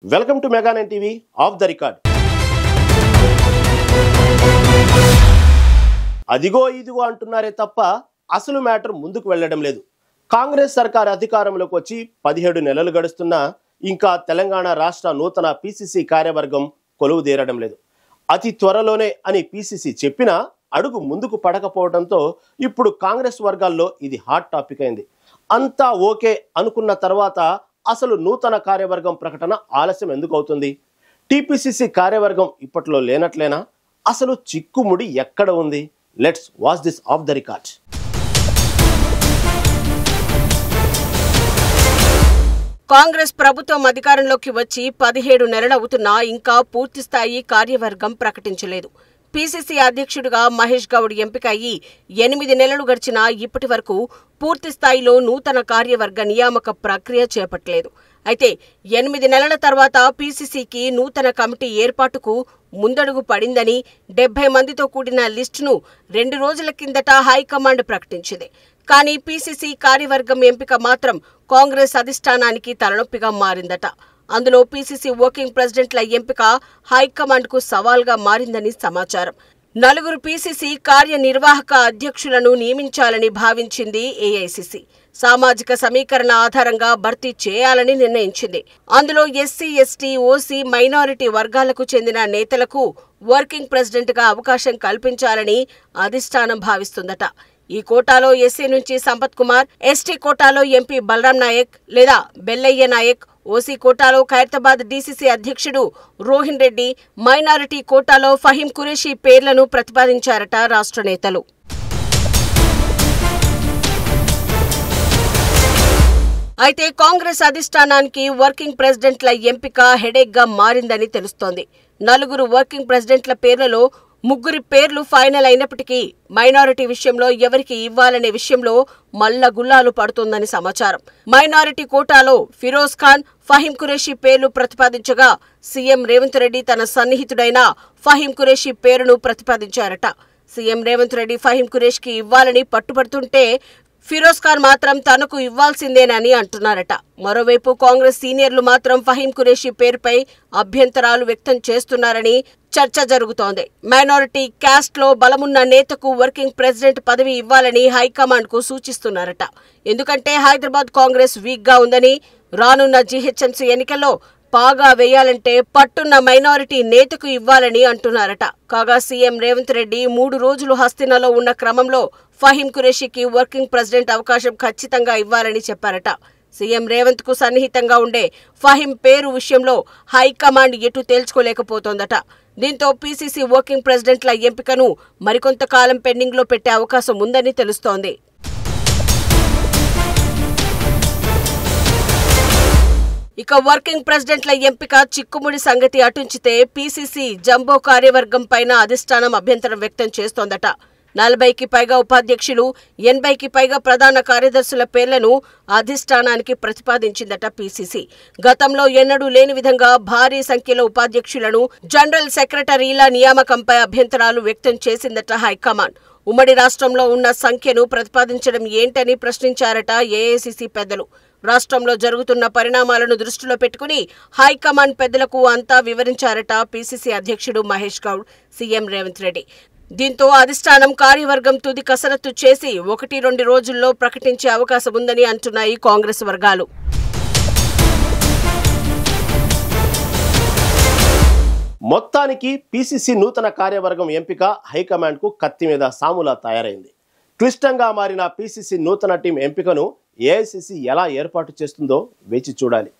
Welcome to mega 9 TV off the record. అదిగో ఇదిగో అంటున్నారే తప్ప అసలు మ్యాటర్ ముందుకు వెళ్ళడం లేదు. కాంగ్రెస్ సర్కార్ అధికారంలోకి వచ్చి 17 నెలలు గడుస్తున్నా ఇంకా తెలంగాణ రాష్ట్ర నూతన పిసిసి కార్యవర్గం కొలువుదీరడం లేదు. అతి త్వరలోనే అని పిసిసి చెప్పినా అడుగు ముందుకు పడకపోవడంతో ఇప్పుడు కాంగ్రెస్ వర్గాల్లో ఇది హాట్ టాపిక్ అయింది. అంతా ఓకే అనుకున్న తర్వాత అసలు నూతన కార్యవర్గం ప్రకటన ఆలస్యం ఎందుకు అవుతుంది? టిపిసిసి కార్యవర్గం ఇప్పట్లో లేనట్లేనా? అసలు చిక్కుముడి ఎక్కడ ఉంది? Let's watch this of the record. Congress ప్రభుత్వం అధికారంలోకి వచ్చి 17 నెలలవుతున్నా ఇంకా పూర్తిస్థాయి కార్యవర్గం ప్రకటించలేదు. పిసిసి అధ్యక్షుడిగా మహేష్ గౌడ్ ఎంపిక అయ్యి 8 నెలలు గడిచినా ఇప్పటి వరకు పూర్తి స్థాయిలో నూతన కార్యవర్గ నియామక ప్రక్రియ చేపట్టలేదు. అయితే 8 నెలల తర్వాత పిసిసికి నూతన కమిటీ ఏర్పాటుకు ముందడుగు పడిందని 70 మందితో కూడిన లిస్టును 2 రోజుల కిందట హైకమాండ్ ప్రకటించింది. కానీ పిసిసి కార్యవర్గం ఎంపిక మాత్రం కాంగ్రెస్ అధిష్టానానికి తలనొప్పిగా మారిందట. అందులో పిసిసి వర్కింగ్ ప్రెసిడెంట్ల ఎంపిక హైకమాండ్కు సవాల్గా మారిందని సమాచారం. 4 పిసిసి కార్యనిర్వాహక అధ్యక్షులను నియమించాలని భావించింది ఏఐసిసి. సామాజిక సమీకరణ ఆధారంగా భర్తీ చేయాలని నిర్ణయించింది. అందులో ఎస్సీ, ఎస్టీ, ఓసీ, మైనారిటీ వర్గాలకు చెందిన నేతలకు వర్కింగ్ ప్రెసిడెంట్గా అవకాశం కల్పించాలని అధిష్టానం భావిస్తుందట. ఈ కోటాలో ఎస్సీ నుంచి సంపత్ కుమార్, ఎస్టీ కోటాలో ఎంపీ బలరాం నాయక్ లేదా బెల్లయ్య నాయక్, ఓసీ కోటాలో ఖైరతాబాద్ డీసీసీ అధ్యక్షుడు రోహిన్ రెడ్డి, మైనారిటీ కోటాలో ఫహీం ఖురేషీ పేర్లను ప్రతిపాదించారట రాష్ట్ర నేతలు. అయితే కాంగ్రెస్ అధిష్టానానికి వర్కింగ్ ప్రెసిడెంట్ల ఎంపిక హెడేక్గా మారిందని తెలుస్తోంది. 4 వర్కింగ్ ప్రెసిడెంట్ల పేర్లలో 3 పేర్లు ఫైనల్ అయినప్పటికీ మైనారిటీ విషయంలో ఎవరికి ఇవ్వాలనే విషయంలో మల్లగుల్లాలు పడుతోందని సమాచారం. మైనారిటీ కోటాలో ఫిరోజ్ ఖాన్, ఫహీం ఖురేషీ పేర్లు ప్రతిపాదించగా సీఎం రేవంత్ రెడ్డి తన సన్నిహితుడైన ఫహీం ఖురేషీ పేరును ప్రతిపాదించారట. సీఎం రేవంత్ రెడ్డి ఫహీం ఖురేషీకి ఇవ్వాలని పట్టుబడుతుంటే ఫిరోజ్ ఖాన్ మాత్రం తనకు ఇవ్వాల్సిందేనని అంటున్నారట. మరోవైపు కాంగ్రెస్ సీనియర్లు మాత్రం ఫహీం ఖురేషీ పేరుపై అభ్యంతరాలు వ్యక్తం చేస్తున్నారని చర్చ జరుగుతోంది. మైనారిటీ క్యాస్ట్ లో బలమున్న నేతకు వర్కింగ్ ప్రెసిడెంట్ పదవి ఇవ్వాలని హైకమాండ్ కు సూచిస్తున్నారట. ఎందుకంటే హైదరాబాద్ కాంగ్రెస్ వీక్ గా ఉందని, రానున్న జీహెచ్ఎంసీ ఎన్నికల్లో పాగా వేయాలంటే పట్టున్న మైనారిటీ నేతకు ఇవ్వాలని అంటున్నారట. కాగా సీఎం రేవంత్ రెడ్డి 3 రోజులు హస్తినాలో ఉన్న క్రమంలో ఫహీం ఖురేషీకి వర్కింగ్ ప్రెసిడెంట్ అవకాశం ఖచ్చితంగా ఇవ్వాలని చెప్పారట. సీఎం రేవంత్ కు సన్నిహితంగా ఉండే ఫహీం పేరు విషయంలో హైకమాండ్ ఎటు తేల్చుకోలేకపోతోందట. దీంతో పిసిసి వర్కింగ్ ప్రెసిడెంట్ల ఎంపికను మరికొంతకాలం పెండింగ్ లో పెట్టే అవకాశం ఉందని తెలుస్తోంది. ఇక వర్కింగ్ ప్రెసిడెంట్ల ఎంపిక చిక్కుముడి సంగతి అటుంచితే పిసిసి జంబో కార్యవర్గం పైన అధిష్టానం అభ్యంతరం వ్యక్తం చేస్తోందట. 40కి పైగా ఉపాధ్యక్షులు, 80కి పైగా ప్రధాన కార్యదర్శుల పేర్లను అధిష్టానానికి ప్రతిపాదించిందట పిసిసి. గతంలో ఎన్నడూ లేని విధంగా భారీ సంఖ్యలో ఉపాధ్యక్షులను, జనరల్ సెక్రటరీల నియామకంపై అభ్యంతరాలు వ్యక్తం చేసిందట హైకమాండ్. ఉమ్మడి రాష్ట్రంలో ఉన్న సంఖ్యను ప్రతిపాదించడం ఏంటని ప్రశ్నించారట ఏఐసిసి పెద్దలు. రాష్ట్రంలో జరుగుతున్న పరిణామాలను దృష్టిలో పెట్టుకుని హైకమాండ్ పెద్దలకు అంతా వివరించారట పిసిసి అధ్యక్షుడు మహేష్ గౌడ్, సీఎం రేవంత్ రెడ్డి. దీంతో అధిష్టానం కార్యవర్గం తుది కసరత్తు చేసి 1-2 రోజుల్లో ప్రకటించే అవకాశం ఉందని అంటున్నాయి కాంగ్రెస్ వర్గాలు. మొత్తానికి పిసిసి నూతన కార్యవర్గం ఎంపిక హైకమాండ్ కు కత్తి మీద సాములా తయారైంది. క్లిష్టంగా మారిన పిసిసి నూతన టీం ఎంపికను ఏఐసిసి ఎలా ఏర్పాటు చేస్తుందో వేచి చూడాలి.